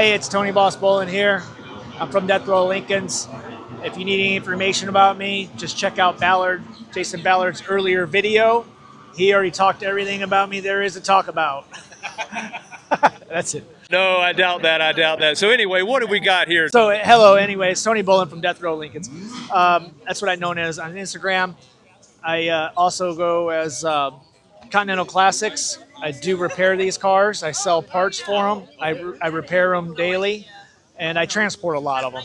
Hey, it's Tony Boss Bolin here. I'm from Death Row Lincolns. If you need any information about me, just check out Jason Ballard's earlier video. He already talked everything about me there is to talk about. That's it. No, I doubt that. I doubt that. So anyway, what have we got here? So hello, anyway, it's Tony Bolin from Death Row Lincolns. That's what I'm known as on Instagram. I also go as Continental Classics. I do repair these cars. I sell parts for them. I repair them daily, and I transport a lot of them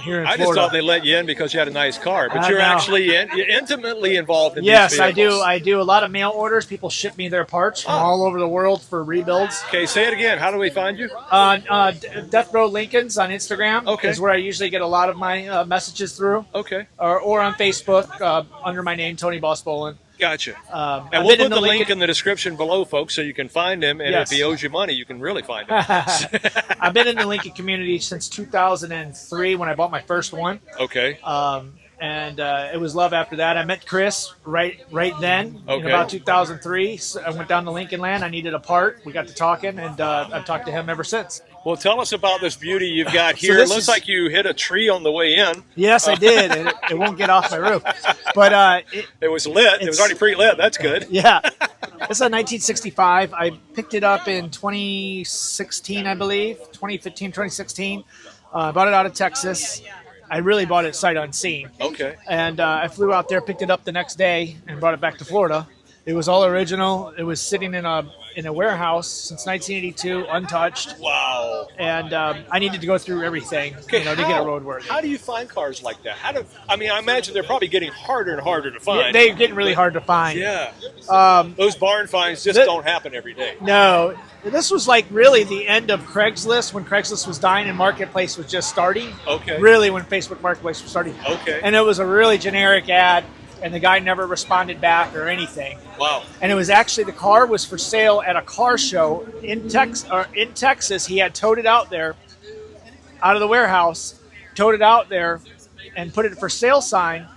here in Florida. I just thought they let you in because you had a nice car, but you're actually you're intimately involved in yes, these vehicles. I do a lot of mail orders. People ship me their parts from all over the world for rebuilds. Okay, say it again. How do we find you? Death Row Lincolns on Instagram is where I usually get a lot of my messages through. Okay. Or on Facebook under my name, Tony Boss Bolin. Gotcha. And we'll put the link in the description below, folks, so you can find him. And if he owes you money, you can really find him. I've been in the Lincoln community since 2003 when I bought my first one. Okay. And it was love after that. I met Chris right then in about 2003. So I went down to Lincoln Land. I needed a part. We got to talking, and I've talked to him ever since. Well, tell us about this beauty you've got here. It looks like you hit a tree on the way in. Yes, I did. It won't get off my roof. But it was lit. It was already pre-lit. That's good. Yeah. It's a 1965. I picked it up in 2016, I believe. 2015, 2016. I bought it out of Texas. I really bought it sight unseen. Okay. And I flew out there, picked it up the next day, and brought it back to Florida. It was all original. It was sitting in a warehouse since 1982, untouched. Wow. And I needed to go through everything, to get it roadworthy. How do you find cars like that? I imagine they're probably getting harder and harder to find. Yeah, they're getting really hard to find. Yeah. Those barn finds just don't happen every day. No. This was like really the end of Craigslist, when Craigslist was dying and Marketplace was just starting. Okay. Really when Facebook Marketplace was starting. Okay. And it was a really generic ad, and the guy never responded back or anything. Wow. And it was actually, the car was for sale at a car show in Texas. He had towed it out there, out of the warehouse, towed it out there and put it for sale sign,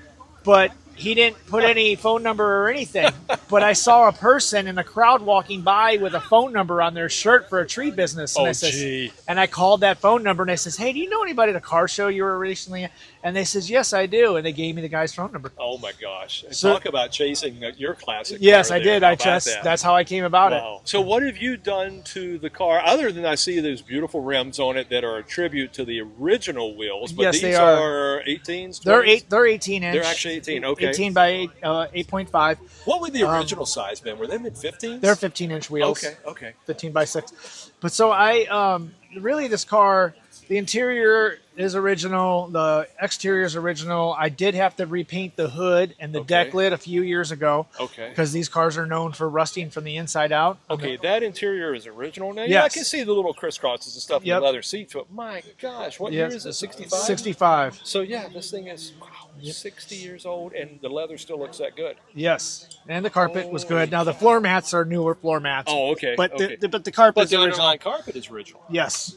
but he didn't put any phone number or anything. But I saw a person in the crowd walking by with a phone number on their shirt for a tree business. And and I called that phone number, and I says, hey, do you know anybody at a car show you were recently at? And they says, yes, I do. And they gave me the guy's phone number. Oh, my gosh. Talk about chasing your classic. Yes, I did. That's how I came about it. So what have you done to the car, other than I see those beautiful rims on it that are a tribute to the original wheels? But yes, these are 18s? They're 18-inch. They're actually 18, okay. 18 by 8.5. What would the original size been? Were they mid-15s? They're 15-inch wheels. Okay. 15 by 6. But so really this car, the interior is original. The exterior is original. I did have to repaint the hood and the deck lid a few years ago. Okay. Because these cars are known for rusting from the inside out. Okay, that interior is original now? Yes. Yeah, I can see the little crisscrosses and stuff in the leather seats. But my gosh, what year is it? 65? 65. So yeah, this thing is 60 years old, and the leather still looks that good. Yes, and the carpet was good. Now the floor mats are newer floor mats. Oh, okay. But the carpet is original. Underlying carpet is original. Yes.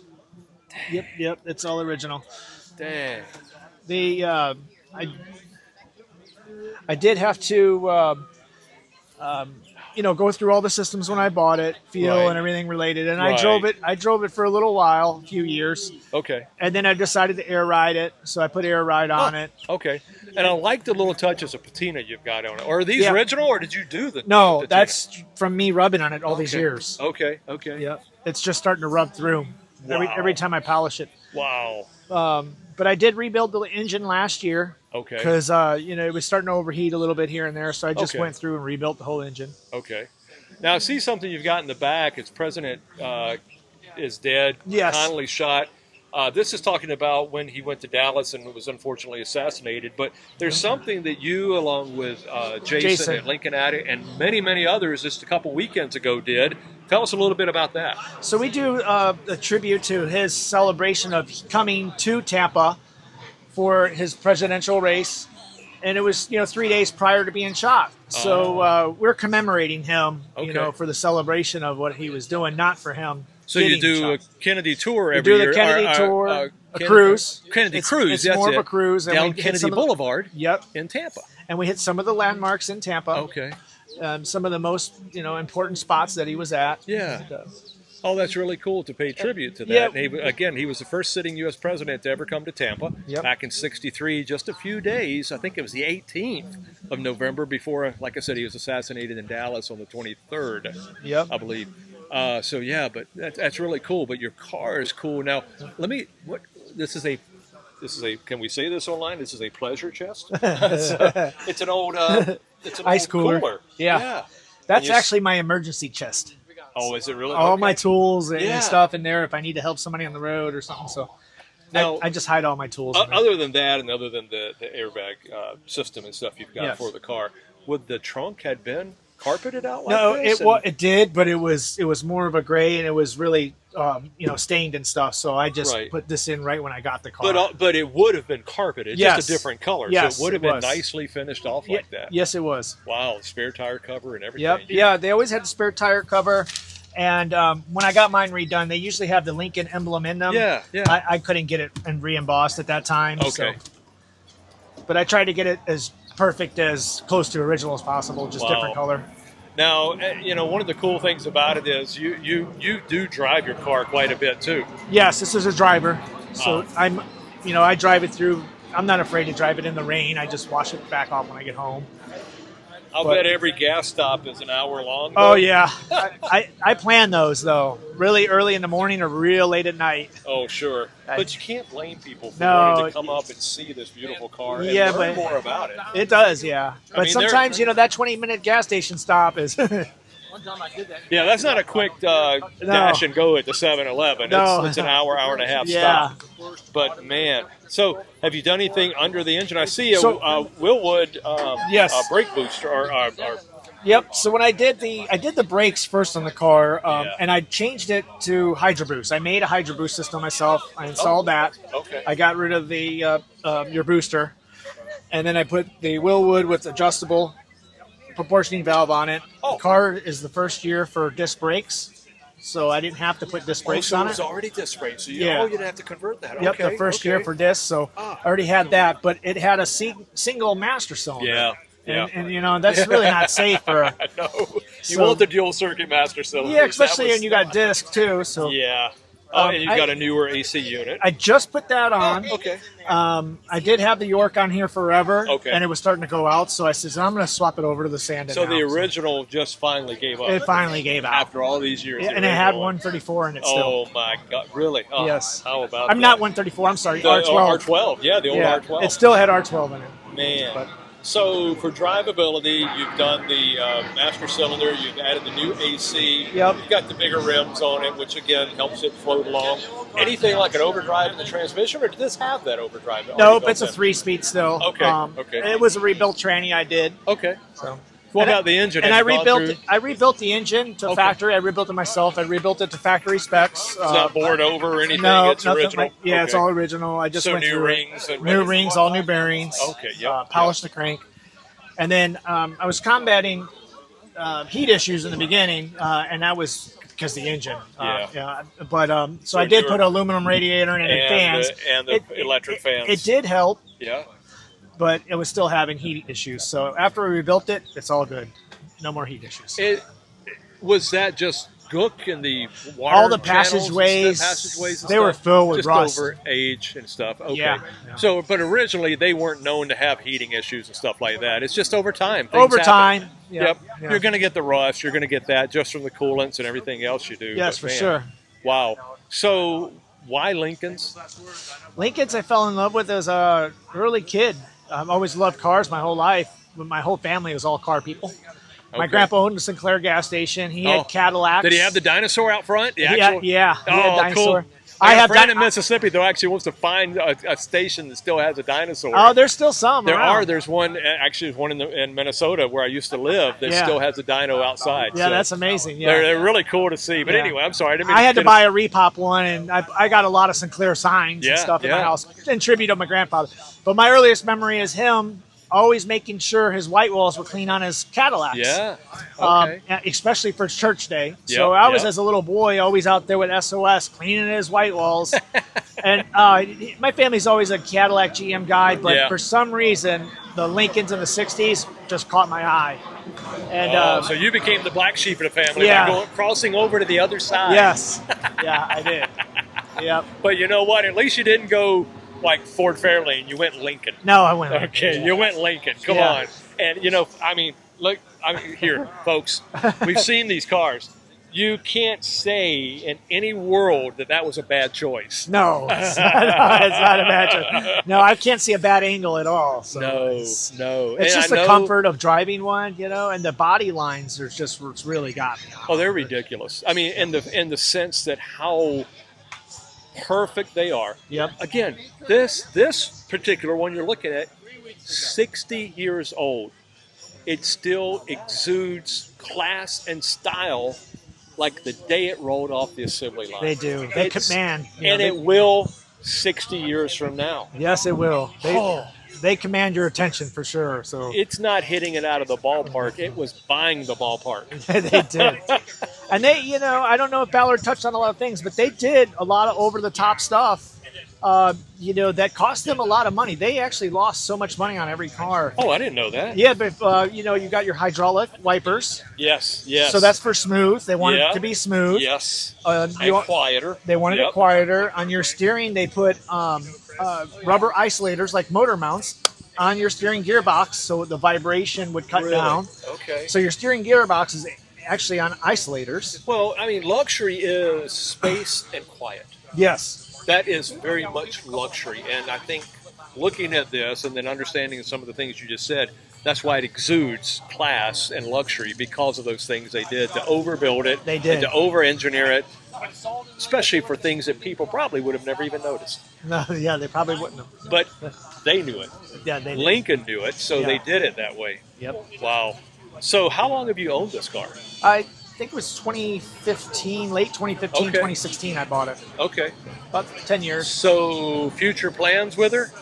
Dang. Yep, it's all original. Dang. I did have to go through all the systems when I bought it, and everything related, and I drove it for a little while, a few years. Okay. And then I decided to air ride it, so I put air ride on it. Okay. And I like the little touches of patina you've got on it. Are these original, or did you do the No, patina? that's from me rubbing on it all these years. Okay. Yeah. It's just starting to rub through every time I polish it. Wow. But I did rebuild the engine last year. Okay. Because it was starting to overheat a little bit here and there, so I just went through and rebuilt the whole engine. Okay. Now, I see something you've got in the back. It's President is dead. Yes. Connolly shot. This is talking about when he went to Dallas and was unfortunately assassinated. But there's something that you, along with Jason and Lincoln Addict and many, many others, just a couple weekends ago did. Tell us a little bit about that. So we do a tribute to his celebration of coming to Tampa for his presidential race. And it was, 3 days prior to being shot. So we're commemorating him, for the celebration of what he was doing, not for him. So you do a Kennedy tour every year. We do the Kennedy tour, a cruise. Kennedy cruise, it's more of a cruise. Down Kennedy Boulevard in Tampa. And we hit some of the landmarks in Tampa. Okay. Some of the most, important spots that he was at. Yeah. Oh, that's really cool to pay tribute to that. Yeah. And he was the first sitting U.S. president to ever come to Tampa back in '63. Just a few days, I think it was the 18th of November before, like I said, he was assassinated in Dallas on the 23rd, I believe. So yeah, but that's really cool. But your car is cool. Now, this is a. Can we say this online? This is a pleasure chest. It's an old. It's an ice old cooler. Yeah. That's actually my emergency chest. Oh, is it really? All my tools and stuff in there if I need to help somebody on the road or something. So now, I just hide all my tools. Other than that, and other than the airbag system and stuff you've got for the car, would the trunk had been carpeted out like this? No, it did, but it was more of a gray, and it was really stained and stuff. So I just put this in right when I got the car. But it would have been carpeted, just a different color. Yes, so it would have been nicely finished off like that. Yes, it was. Wow, spare tire cover and everything. Yep. Yeah, they always had the spare tire cover. And when I got mine redone, they usually have the Lincoln emblem in them. Yeah. I couldn't get it and re-embossed at that time. Okay. But I tried to get it as perfect, as close to original as possible, just different color. Now, one of the cool things about it is you do drive your car quite a bit too. Yes, this is a driver. So I drive it through. I'm not afraid to drive it in the rain. I just wash it back off when I get home. I'll bet every gas stop is an hour long. Oh, yeah. I plan those, though. Really early in the morning or real late at night. Oh, sure. But you can't blame people for wanting to come up and see this beautiful car and learn more about it. It does, yeah. But sometimes, that 20-minute gas station stop is... Yeah, that's not a quick dash and go at the 7-Eleven. It's an hour and a half stop. But, man, so have you done anything under the engine? I see a Willwood brake booster. Yep. So when I did the brakes first on the car, and I changed it to Hydro Boost. I made a Hydro Boost system myself. I installed that. Okay. I got rid of the your booster, and then I put the Willwood with adjustable proportioning valve on it. The car is the first year for disc brakes, so I didn't have to put disc brakes on it. It was already disc brakes, so you didn't have to convert that. Yep, the first year for disc, so I already had that, but it had a single master cylinder. Yeah. And that's really not safe for. No, you want the dual circuit master cylinder. Yeah, especially when you got disc too. So yeah. And you've got a newer AC unit. I just put that on. Okay. I did have the York on here forever. Okay. And it was starting to go out, so I said, I'm going to swap it over to the Sandon. So the original just finally gave up. It finally gave out. After all these years. Yeah, and it had 134 in it still. Oh, my God. Really? Oh, yes. How about I'm not 134. I'm sorry. The R12. R12. Yeah, the old R12. It still had R12 in it. Man. So for drivability, you've done the master cylinder, you've added the new AC, Yep. You've got the bigger rims on it, which again helps it float along. Anything like an overdrive in the transmission, or does this have that overdrive? Nope, it's a 3-speed still. Okay, okay. It was a rebuilt tranny I did. Okay. So. What about the engine? And I rebuilt the engine to factory. I rebuilt it myself. I rebuilt it to factory specs. It's not bored over or anything? No, it's original? It's all original. I just went new through rings? New rings, all new bearings. Okay, yep. Polished the crank. And then I was combating heat issues in the beginning, and that was because of the engine. But so I did put an aluminum radiator in and fans. And the electric fans. It did help. Yeah. But it was still having heat issues. So after we rebuilt it, it's all good. No more heat issues. Was that just gook in the water? All the passageways, they were filled with rust. Just over age and stuff. Okay. Yeah. So, but originally they weren't known to have heating issues and stuff like that. It's just over time. Yep. Yep. You're going to get the rust. You're going to get that just from the coolants and everything else you do. Yes, for sure. Wow. So why Lincolns? Lincolns I fell in love with as a early kid. I've always loved cars my whole life. My whole family was all car people. My grandpa owned a Sinclair gas station. He had Cadillacs. Did he have the dinosaur out front? Yeah. He had dinosaur. Cool. I have a friend in Mississippi that actually wants to find a station that still has a dinosaur. Oh, there's still some. There's one. Actually, there's one in Minnesota where I used to live that still has a dino outside. Yeah, so that's amazing. Yeah, they're really cool to see. But anyway, I'm sorry. I had to buy a repop one, and I got a lot of Sinclair signs and stuff in my house in tribute to my grandfather. But my earliest memory is him always making sure his white walls were clean on his Cadillacs. Yeah. Okay. Especially for church day. So I was, as a little boy, always out there with SOS cleaning his white walls. And my family's always a Cadillac GM guy, but for some reason, the Lincolns in the 60s just caught my eye. And so you became the black sheep of the family, crossing over to the other side. Yes. Yeah, I did. Yep. But you know what? At least you didn't go like Ford Fairlane. You went Lincoln. No, I went. Okay, you went Lincoln. Come on. And look, here, folks. We've seen these cars. You can't say in any world that was a bad choice. No, it's not a bad choice. No, I can't see a bad angle at all. So no. It's just the comfort of driving one, and the body lines are just what's really got me. Oh, they're ridiculous. I mean, in the sense that how perfect they are. Yep. Again, this particular one you're looking at, 60 years old. It still exudes class and style like the day it rolled off the assembly line. They do. They command. It will 60 years from now. Yes, it will. They command your attention for sure. So it's not hitting it out of the ballpark. It was buying the ballpark. They did. And I don't know if Ballard touched on a lot of things, but they did a lot of over-the-top stuff, that cost them a lot of money. They actually lost so much money on every car. Oh, I didn't know that. Yeah, but, you got your hydraulic wipers. Yes. So that's for smooth. They want it to be smooth. Yes. And quieter. They wanted it quieter. On your steering, they put rubber isolators, like motor mounts, on your steering gearbox so the vibration would cut down. Okay. So your steering gearbox is actually on isolators. Well, I mean, luxury is space and quiet. Yes. That is very much luxury. And I think looking at this and then understanding some of the things you just said, that's why it exudes class and luxury, because of those things they did to overbuild it. They did. And to over-engineer it, especially for things that people probably would have never even noticed. No, yeah, they probably wouldn't have. But they knew it. Yeah, they did. Lincoln knew it, so they did it that way. Yep. Wow. So how long have you owned this car? I think it was 2015, late 2015, 2016 I bought it. Okay. About 10 years. So future plans with her?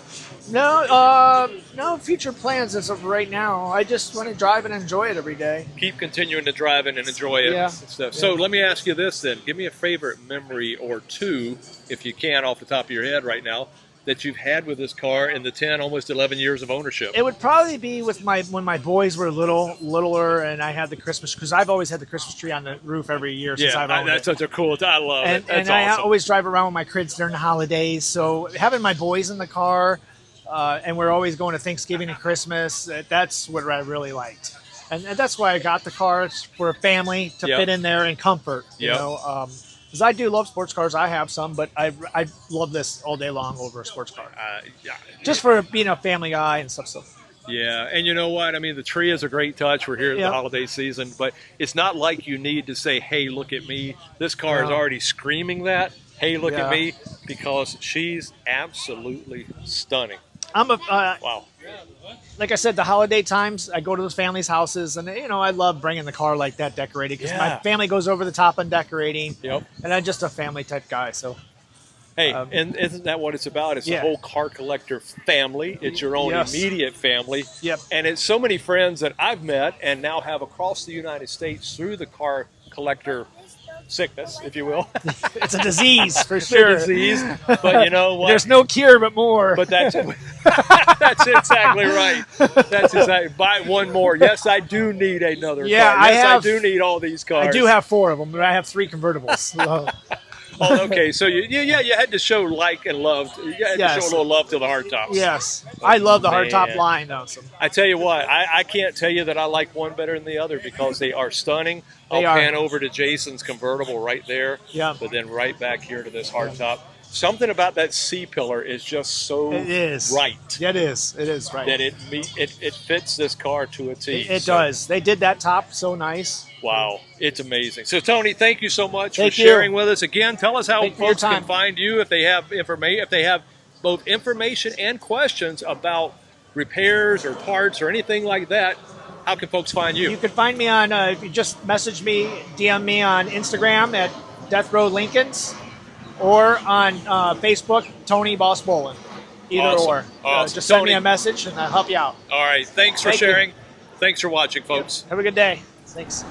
No future plans as of right now. I just want to drive and enjoy it every day. Keep continuing to drive it and enjoy it. Yeah. And stuff. So let me ask you this then. Give me a favorite memory or two, if you can, off the top of your head right now, that you've had with this car in the 10, almost 11 years of ownership. It would probably be with when my boys were littler, and I had the Christmas, because I've always had the Christmas tree on the roof every year since I've owned it. That's such a cool. I love it. That's and I awesome. always drive around with my kids during the holidays. So having my boys in the car, and we're always going to Thanksgiving and Christmas. That's what I really liked, and that's why I got the car. It's for a family to fit in there and comfort. You know. Because I do love sports cars. I have some, but I love this all day long over a sports car. Just for being a family guy and stuff. So. Yeah, and you know what? I mean, the tree is a great touch. We're here at the holiday season, but it's not like you need to say, hey, look at me. This car is already screaming that, hey, look at me, because she's absolutely stunning. Wow. Like I said, the holiday times, I go to those families' houses, and I love bringing the car like that decorated, because my family goes over the top on decorating. Yep. And I'm just a family type guy. So, hey, and isn't that what it's about? It's the whole car collector family. It's your own immediate family. Yep. And it's so many friends that I've met and now have across the United States through the car collector sickness, if you will. It's a disease for sure. It's a disease, but you know what? There's no cure but more. But that's exactly right. That's exactly. Buy one more. Yes, I do need another car. Yes, I do need all these cars. I do have 4 of them, but I have 3 convertibles. So. Oh, okay. So you had to show like and love. You had to show a little love to the hardtops. Yes, I love the hardtop line though. So. I tell you what, I can't tell you that I like one better than the other, because they are stunning. I'll pan over to Jason's convertible right there. Yeah. But then right back here to this hardtop. Something about that C-pillar is just so right. Yeah, it is. It is right. That it fits this car to a T. It does. They did that top so nice. Wow, it's amazing. So, Tony, thank you so much for sharing with us. Again, tell us how folks can find you if they have both information and questions about repairs or parts or anything like that. How can folks find you? You can find me on, if you just message me, DM me on Instagram at Death Row Lincolns, or on Facebook, Tony Boss Bolin. Either Awesome. or. Awesome. Just send me Tony. a message and I'll help you out. All right. Thanks for Thank you. sharing. Thanks for watching, folks. Have a good day. Thanks.